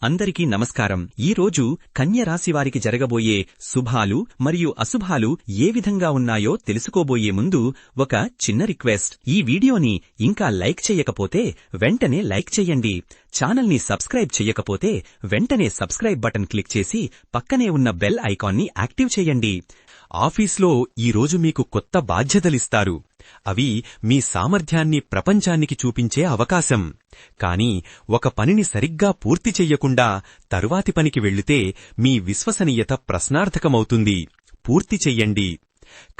అందరికీ నమస్కారం. ఈరోజు కన్యరాశివారికి జరగబోయే శుభాలు మరియు అశుభాలు ఏ విధంగా ఉన్నాయో తెలుసుకోబోయే ముందు ఒక చిన్న రిక్వెస్ట్. ఈ వీడియోని ఇంకా లైక్ చెయ్యకపోతే వెంటనే లైక్ చెయ్యండి. ఛానల్ని సబ్స్క్రైబ్ చెయ్యకపోతే వెంటనే సబ్స్క్రైబ్ బటన్ క్లిక్ చేసి పక్కనే ఉన్న బెల్ ఐకాన్ని యాక్టివ్ చెయ్యండి. ఆఫీస్లో ఈరోజు మీకు కొత్త బాధ్యతలిస్తారు. అవి మీ సామర్థ్యాన్ని ప్రపంచానికి చూపించే అవకాశం. కానీ ఒక పనిని సరిగ్గా పూర్తి చెయ్యకుండా తరువాతి పనికి వెళ్లితే మీ విశ్వసనీయత ప్రశ్నార్థకమవుతుంది. పూర్తి చెయ్యండి.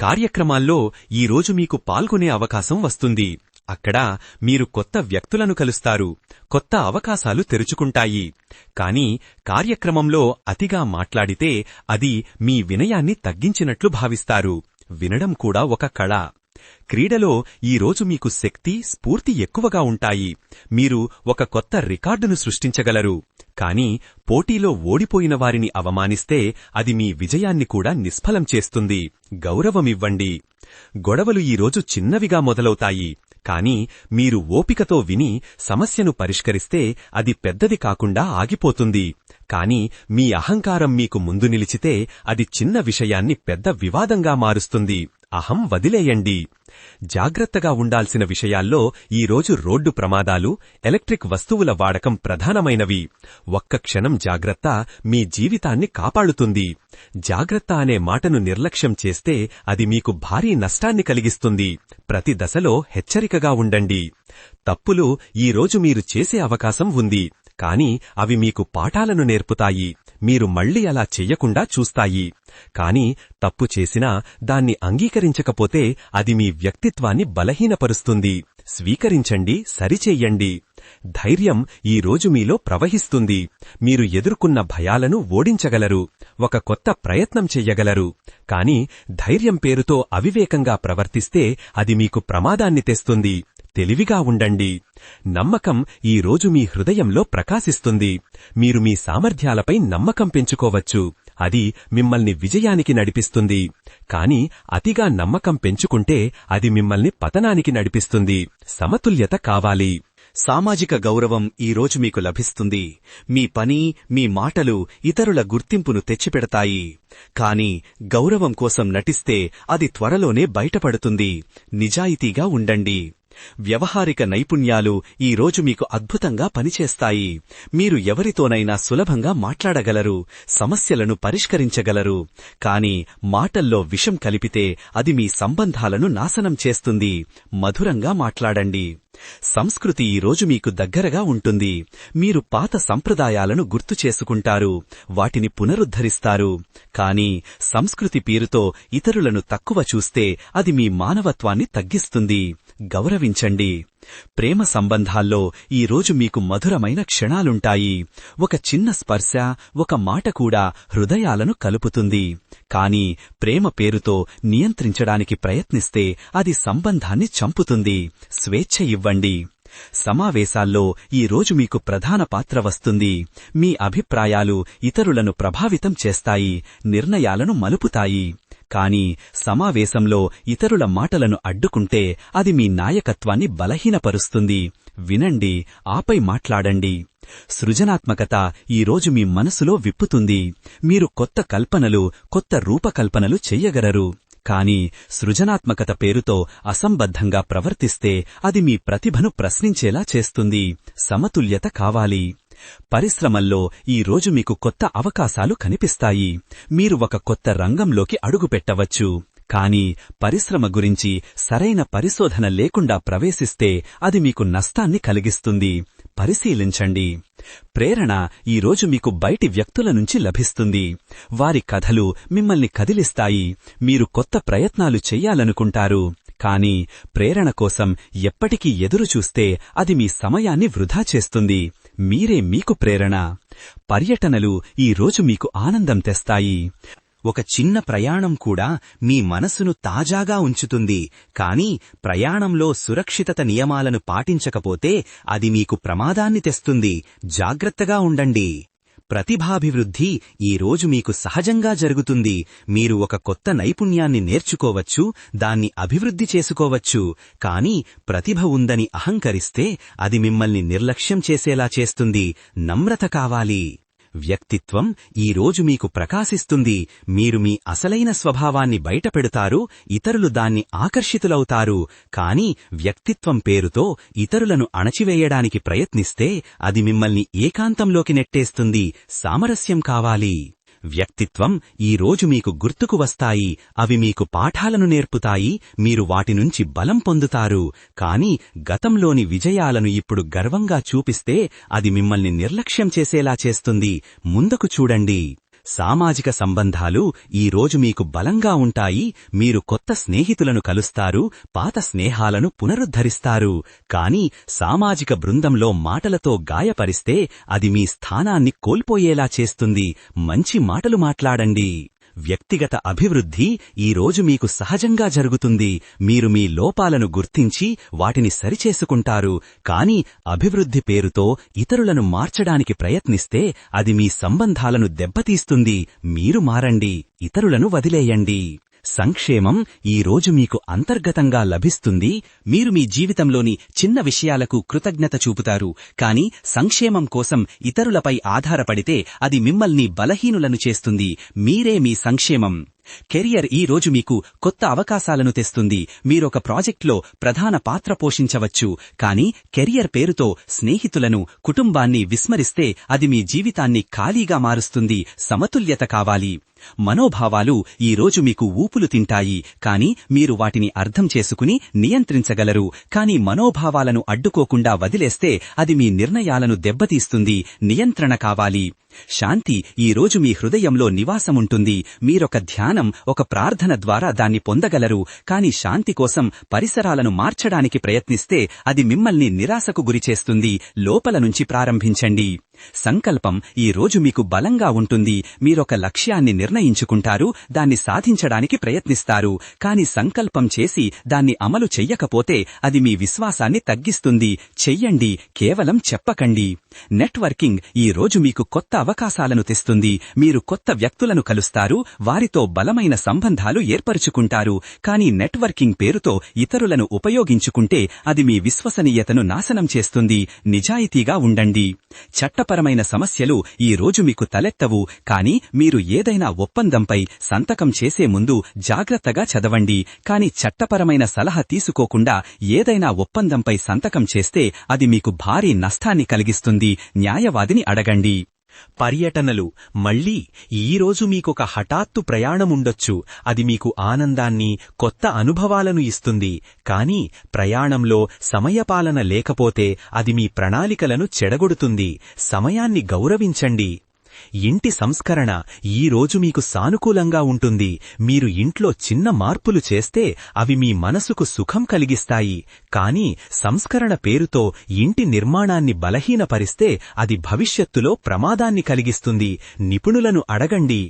కార్యక్రమాల్లో ఈరోజు మీకు పాల్గొనే అవకాశం వస్తుంది. అక్కడ మీరు కొత్త వ్యక్తులను కలుస్తారు. కొత్త అవకాశాలు తెరుచుకుంటాయి. కానీ కార్యక్రమంలో అతిగా మాట్లాడితే అది మీ వినయాన్ని తగ్గించినట్లు భావిస్తారు. వినడం కూడా ఒక కళ. క్రీడలో ఈరోజు మీకు శక్తి, స్ఫూర్తి ఎక్కువగా ఉంటాయి. మీరు ఒక కొత్త రికార్డును సృష్టించగలరు. కానీ పోటీలో ఓడిపోయిన వారిని అవమానిస్తే అది మీ విజయాన్ని కూడా నిష్ఫలం చేస్తుంది. గౌరవమివ్వండి. గొడవలు ఈరోజు చిన్నవిగా మొదలవుతాయి. కానీ మీరు ఓపికతో విని సమస్యను పరిష్కరిస్తే అది పెద్దది కాకుండా ఆగిపోతుంది. కానీ మీ అహంకారం మీకు ముందు నిలిచితే అది చిన్న విషయాన్ని పెద్ద వివాదంగా మారుస్తుంది. అహం వదిలేయండి. జాగ్రత్తగా ఉండాల్సిన విషయాల్లో ఈరోజు రోడ్డు ప్రమాదాలు, ఎలక్ట్రిక్ వస్తువుల వాడకం ప్రధానమైనవి. ఒక్క క్షణం జాగ్రత్త మీ జీవితాన్ని కాపాడుతుంది. జాగ్రత్త అనే మాటను నిర్లక్ష్యం చేస్తే అది మీకు భారీ నష్టాన్ని కలిగిస్తుంది. ప్రతి దశలో హెచ్చరికగా ఉండండి. తప్పులు ఈరోజు మీరు చేసే అవకాశం ఉంది. కానీ అవి మీకు పాఠాలను నేర్పుతాయి. మీరు మళ్లీ అలా చెయ్యకుండా చూస్తాయి. కాని తప్పు చేసినా దాన్ని అంగీకరించకపోతే అది మీ వ్యక్తిత్వాన్ని బలహీనపరుస్తుంది. స్వీకరించండి, సరిచెయ్యండి. ధైర్యం ఈరోజు మీలో ప్రవహిస్తుంది. మీరు ఎదుర్కొన్న భయాలను ఓడించగలరు. ఒక కొత్త ప్రయత్నం చెయ్యగలరు. కాని ధైర్యం పేరుతో అవివేకంగా ప్రవర్తిస్తే అది మీకు ప్రమాదాన్ని తెస్తుంది. తెలివిగా ఉండండి. నమ్మకం ఈరోజు మీ హృదయంలో ప్రకాశిస్తుంది. మీరు మీ సామర్థ్యాలపై నమ్మకం పెంచుకోవచ్చు. అది మిమ్మల్ని విజయానికి నడిపిస్తుంది. కాని అతిగా నమ్మకం పెంచుకుంటే అది మిమ్మల్ని పతనానికి నడిపిస్తుంది. సమతుల్యత కావాలి. సామాజిక గౌరవం ఈరోజు మీకు లభిస్తుంది. మీ పని, మీ మాటలు ఇతరుల గుర్తింపును తెచ్చిపెడతాయి. కాని గౌరవం కోసం నటిస్తే అది త్వరలోనే బయటపడుతుంది. నిజాయితీగా ఉండండి. వ్యవహారిక నైపుణ్యాలు ఈరోజు మీకు అద్భుతంగా పనిచేస్తాయి. మీరు ఎవరితోనైనా సులభంగా మాట్లాడగలరు. సమస్యలను పరిష్కరించగలరు. కాని మాటల్లో విషం కలిపితే అది మీ సంబంధాలను నాశనం చేస్తుంది. మధురంగా మాట్లాడండి. సంస్కృతి ఈరోజు మీకు దగ్గరగా ఉంటుంది. మీరు పాత సంప్రదాయాలను గుర్తు చేసుకుంటారు. వాటిని పునరుద్ధరిస్తారు. కాని సంస్కృతి పేరుతో ఇతరులను తక్కువ చూస్తే అది మీ మానవత్వాన్ని తగ్గిస్తుంది. గౌరవించండి. ప్రేమ సంబంధాల్లో ఈరోజు మీకు మధురమైన క్షణాలుంటాయి. ఒక చిన్న స్పర్శ, ఒక మాట కూడా హృదయాలను కలుపుతుంది. కాని ప్రేమ పేరుతో నియంత్రించడానికి ప్రయత్నిస్తే అది సంబంధాన్ని చంపుతుంది. స్వేచ్ఛ ఇవ్వండి. సమావేశాల్లో ఈరోజు మీకు ప్రధాన పాత్ర వస్తుంది. మీ అభిప్రాయాలు ఇతరులను ప్రభావితం చేస్తాయి. నిర్ణయాలను మలుపుతాయి. కాని సమావేశంలో ఇతరుల మాటలను అడ్డుకుంటే అది మీ నాయకత్వాన్ని బలహీనపరుస్తుంది. వినండి, ఆపై మాట్లాడండి. సృజనాత్మకత ఈరోజు మీ మనసులో విప్పుతుంది. మీరు కొత్త కల్పనలు, కొత్త రూపకల్పనలు చెయ్యగలరు. కాని సృజనాత్మకత పేరుతో అసంబద్ధంగా ప్రవర్తిస్తే అది మీ ప్రతిభను ప్రశ్నించేలా చేస్తుంది. సమతుల్యత కావాలి. పరిశ్రమల్లో ఈరోజు మీకు కొత్త అవకాశాలు కనిపిస్తాయి. మీరు ఒక కొత్త రంగంలోకి అడుగుపెట్టవచ్చు. కాని పరిశ్రమ గురించి సరైన పరిశోధన లేకుండా ప్రవేశిస్తే అది మీకు నష్టాన్ని కలిగిస్తుంది. పరిశీలించండి. ప్రేరణ ఈరోజు మీకు బయటి వ్యక్తుల నుంచి లభిస్తుంది. వారి కథలు మిమ్మల్ని కదిలిస్తాయి. మీరు కొత్త ప్రయత్నాలు చెయ్యాలనుకుంటారు. కాని ప్రేరణ కోసం ఎప్పటికీ ఎదురుచూస్తే అది మీ సమయాన్ని వృధా చేస్తుంది. మీరే మీకు ప్రేరణ. పర్యటనలు ఈరోజు మీకు ఆనందం తెస్తాయి. ఒక చిన్న ప్రయాణం కూడా మీ మనసును తాజాగా ఉంచుతుంది. కానీ ప్రయాణంలో సురక్షితత నియమాలను పాటించకపోతే అది మీకు ప్రమాదాన్ని తెస్తుంది. జాగ్రత్తగా ఉండండి. ప్రతిభాభివృద్ధి ఈ రోజు మీకు సహజంగా జరుగుతుంది. మీరు ఒక కొత్త నైపుణ్యాన్ని నేర్చుకోవచ్చు, దాన్ని అభివృద్ధి చేసుకోవచ్చు. కానీ ప్రతిభ ఉందని అహంకరిస్తే అది మిమ్మల్ని నిర్లక్ష్యం చేసేలా చేస్తుంది. నమ్రత కావాలి. వ్యక్తిత్వం ఈ రోజు మీకు ప్రకాశిస్తుంది. మీరు మీ అసలైన స్వభావాన్ని బయటపెడతారు, ఇతరులు దాన్ని ఆకర్షితులవుతారు. కాని వ్యక్తిత్వం పేరుతో ఇతరులను అణచివేయడానికి ప్రయత్నిస్తే అది మిమ్మల్ని ఏకాంతంలోకి నెట్టేస్తుంది. సామరస్యం కావాలి. వ్యక్తిత్వం ఈ రోజు మీకు గుర్తుకు వస్తాయి. అవి మీకు పాఠాలను నేర్పుతాయి. మీరు వాటినుంచి బలం పొందుతారు. కాని గతంలోని విజయాలను ఇప్పుడు గర్వంగా చూపిస్తే అది మిమ్మల్ని నిర్లక్ష్యం చేసేలా చేస్తుంది. ముందుకు చూడండి. సామాజిక సంబంధాలు ఈ రోజు మీకు బలంగా ఉంటాయి. మీరు కొత్త స్నేహితులను కలుస్తారు, పాత స్నేహాలను పునరుద్ధరిస్తారు. కాని సామాజిక బృందంలో మాటలతో గాయపరిస్తే అది మీ స్థానాన్ని కోల్పోయేలా చేస్తుంది. మంచి మాటలు మాట్లాడండి. వ్యక్తిగత అభివృద్ధి ఈ రోజు మీకు సహజంగా జరుగుతుంది. మీరు మీ లోపాలను గుర్తించి వాటిని సరిచేసుకుంటారు. కాని అభివృద్ధి పేరుతో ఇతరులను మార్చడానికి ప్రయత్నిస్తే అది మీ సంబంధాలను దెబ్బతీస్తుంది. మీరు మారండి, ఇతరులను వదిలేయండి. సంక్షేమం ఈ రోజు మీకు అంతర్గతంగా లభిస్తుంది. మీరు మీ జీవితంలోని చిన్న విషయాలకు కృతజ్ఞత చూపుతారు. కాని సంక్షేమం కోసం ఇతరులపై ఆధారపడితే అది మిమ్మల్ని బలహీనులను చేస్తుంది. మీరే మీ సంక్షేమం. కెరియర్ ఈ రోజు మీకు కొత్త అవకాశాలను తెస్తుంది. మీరొక ప్రాజెక్ట్లో ప్రధాన పాత్ర పోషించవచ్చు. కాని కెరియర్ పేరుతో స్నేహితులను, కుటుంబాన్ని విస్మరిస్తే అది మీ జీవితాన్ని ఖాళీగా మారుస్తుంది. సమతుల్యత కావాలి. మనోభావాలు ఈ రోజు మీకు ఊపులు తింటాయి. కాని మీరు వాటిని అర్థం చేసుకుని నియంత్రించగలరు. కాని మనోభావాలను అడ్డుకోకుండా వదిలేస్తే అది మీ నిర్ణయాలను దెబ్బతీస్తుంది. నియంత్రణ కావాలి. శాంతి ఈ రోజు మీ హృదయంలో నివాసముంటుంది. మీరొక ధ్యానం, ఒక ప్రార్థన ద్వారా దాన్ని పొందగలరు. కాని శాంతి కోసం పరిసరాలను మార్చడానికి ప్రయత్నిస్తే అది మిమ్మల్ని నిరాశకు గురిచేస్తుంది. లోపల నుంచి ప్రారంభించండి. సంకల్పం ఈ రోజు మీకు బలంగా ఉంటుంది. మీరొక లక్ష్యాన్ని నిర్ణయించుకుంటారు, దాన్ని సాధించడానికి ప్రయత్నిస్తారు. కాని సంకల్పం చేసి దాన్ని అమలు చెయ్యకపోతే అది మీ విశ్వాసాన్ని తగ్గిస్తుంది. చెయ్యండి, కేవలం చెప్పకండి. నెట్వర్కింగ్ ఈ రోజు మీకు కొత్త అవకాశాలను తెస్తుంది. మీరు కొత్త వ్యక్తులను కలుస్తారు, వారితో బలమైన సంబంధాలు ఏర్పరుచుకుంటారు. కాని నెట్వర్కింగ్ పేరుతో ఇతరులను ఉపయోగించుకుంటే అది మీ విశ్వసనీయతను నాశనం చేస్తుంది. నిజాయితీగా ఉండండి. చట్టపరమైన సమస్యలు ఈ రోజు మీకు తలెత్తవు. కాని మీరు ఏదైనా ఒప్పందంపై సంతకం చేసే ముందు జాగ్రత్తగా చదవండి. కాని చట్టపరమైన సలహా తీసుకోకుండా ఏదైనా ఒప్పందంపై సంతకం చేస్తే అది మీకు భారీ నష్టాన్ని కలిగిస్తుంది. న్యాయవాదిని అడగండి. పర్యటనలు మళ్ళీ ఈరోజు మీకొక హఠాత్తు ప్రయాణముండొచ్చు. అది మీకు ఆనందాన్ని, కొత్త అనుభవాలను ఇస్తుంది. కాని ప్రయాణంలో సమయపాలన లేకపోతే అది మీ ప్రణాళికలను చెడగొడుతుంది. సమయాన్ని గౌరవించండి. ఇంటి సంస్కరణ ఈ రోజు మీకు సానుకూలంగా ఉంటుంది. మీరు ఇంట్లో చిన్న మార్పులు చేస్తే అవి మీ మనసుకు సుఖం కలిగిస్తాయి. కాని సంస్కరణ పేరుతో ఇంటి నిర్మాణాన్ని బలహీనపరిస్తే అది భవిష్యత్తులో ప్రమాదాన్ని కలిగిస్తుంది. నిపుణులను అడగండి.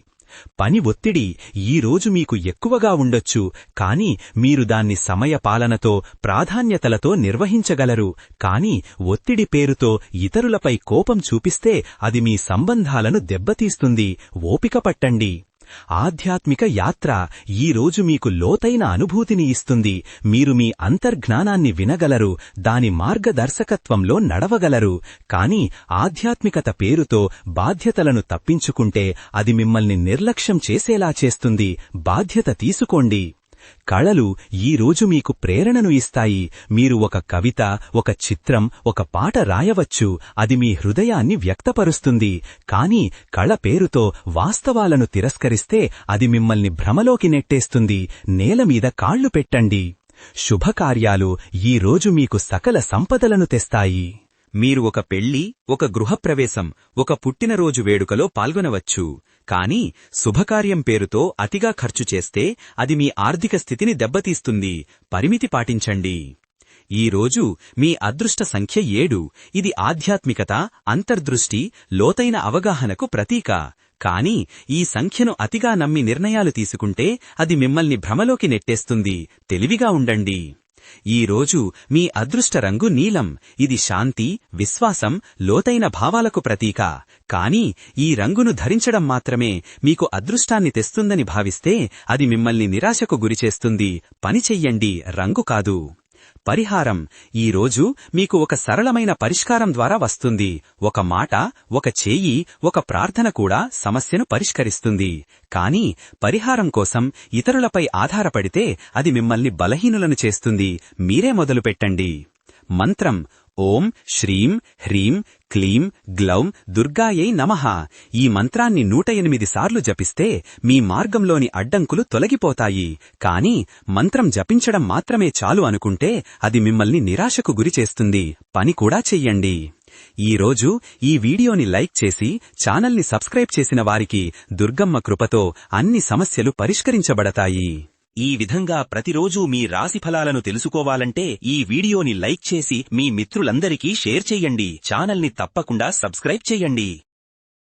పని ఒత్తిడి ఈ రోజు మీకు ఎక్కువగా ఉండొచ్చు. కాని మీరు దాన్ని సమయపాలనతో, ప్రాధాన్యతలతో నిర్వహించగలరు. కాని ఒత్తిడి పేరుతో ఇతరులపై కోపం చూపిస్తే అది మీ సంబంధాలను దెబ్బతీస్తుంది. ఓపిక పట్టండి. ఆధ్యాత్మిక యాత్ర ఈ రోజు మీకు లోతైన అనుభూతిని ఇస్తుంది. మీరు మీ అంతర్జ్ఞానాన్ని వినగలరు, దాని మార్గదర్శకత్వంలో నడవగలరు. కాని ఆధ్యాత్మికత పేరుతో బాధ్యతలను తప్పించుకుంటే అది మిమ్మల్ని నిర్లక్ష్యం చేసేలా చేస్తుంది. బాధ్యత తీసుకోండి. కళలు ఈ రోజు మీకు ప్రేరణను ఇస్తాయి. మీరు ఒక కవిత, ఒక చిత్రం, ఒక పాట రాయవచ్చు. అది మీ హృదయాన్ని వ్యక్తపరుస్తుంది. కాని కళ పేరుతో వాస్తవాలను తిరస్కరిస్తే అది మిమ్మల్ని భ్రమలోకి నెట్టేస్తుంది. నేలమీద కాళ్లు పెట్టండి. శుభకార్యాలు ఈ రోజు మీకు సకల సంపదలను తెస్తాయి. మీరు ఒక పెళ్లి, ఒక గృహప్రవేశం, ఒక పుట్టినరోజు వేడుకలో పాల్గొనవచ్చు. కాని శుభకార్యం పేరుతో అతిగా ఖర్చు చేస్తే అది మీ ఆర్థిక స్థితిని దెబ్బతీస్తుంది. పరిమితి పాటించండి. ఈరోజు మీ అదృష్ట సంఖ్య 7. ఇది ఆధ్యాత్మికత, అంతర్దృష్టి, లోతైన అవగాహనకు ప్రతీక. కాని ఈ సంఖ్యను అతిగా నమ్మి నిర్ణయాలు తీసుకుంటే అది మిమ్మల్ని భ్రమలోకి నెట్టేస్తుంది. తెలివిగా ఉండండి. ఈ రోజు మీ అదృష్ట రంగు నీలం. ఇది శాంతి, విశ్వాసం, లోతైన భావాలకు ప్రతీక. కానీ ఈ రంగును ధరించడం మాత్రమే మీకు అదృష్టాన్ని తెస్తుందని భావిస్తే అది మిమ్మల్ని నిరాశకు గురిచేస్తుంది. పని చెయ్యండి, రంగు కాదు. పరిహారం: ఈ రోజు మీకు ఒక సరళమైన పరిష్కారం ద్వారా వస్తుంది. ఒక మాట, ఒక చేయి, ఒక ప్రార్థన కూడా సమస్యను పరిష్కరిస్తుంది. కానీ పరిహారం కోసం ఇతరులపై ఆధారపడితే అది మిమ్మల్ని బలహీనులను చేస్తుంది. మీరే మొదలుపెట్టండి. మంత్రం: ఓం శ్రీం హ్రీం క్లీం గ్లౌం దుర్గాయై నమః. ఈ మంత్రాన్ని 108 సార్లు జపిస్తే మీ మార్గంలోని అడ్డంకులు తొలగిపోతాయి. కాని మంత్రం జపించడం మాత్రమే చాలు అనుకుంటే అది మిమ్మల్ని నిరాశకు గురిచేస్తుంది. పని కూడా చెయ్యండి. ఈ రోజు ఈ వీడియోని లైక్ చేసి ఛానల్ని సబ్స్క్రైబ్ చేసిన వారికి దుర్గమ్మ కృపతో అన్ని సమస్యలు పరిష్కరించబడతాయి. ఈ విధంగా ప్రతిరోజూ మీ రాశిఫలాలను తెలుసుకోవాలంటే ఈ వీడియోని లైక్ చేసి మీ మిత్రులందరికీ షేర్ చెయ్యండి. ఛానల్ని తప్పకుండా సబ్స్క్రైబ్ చెయ్యండి.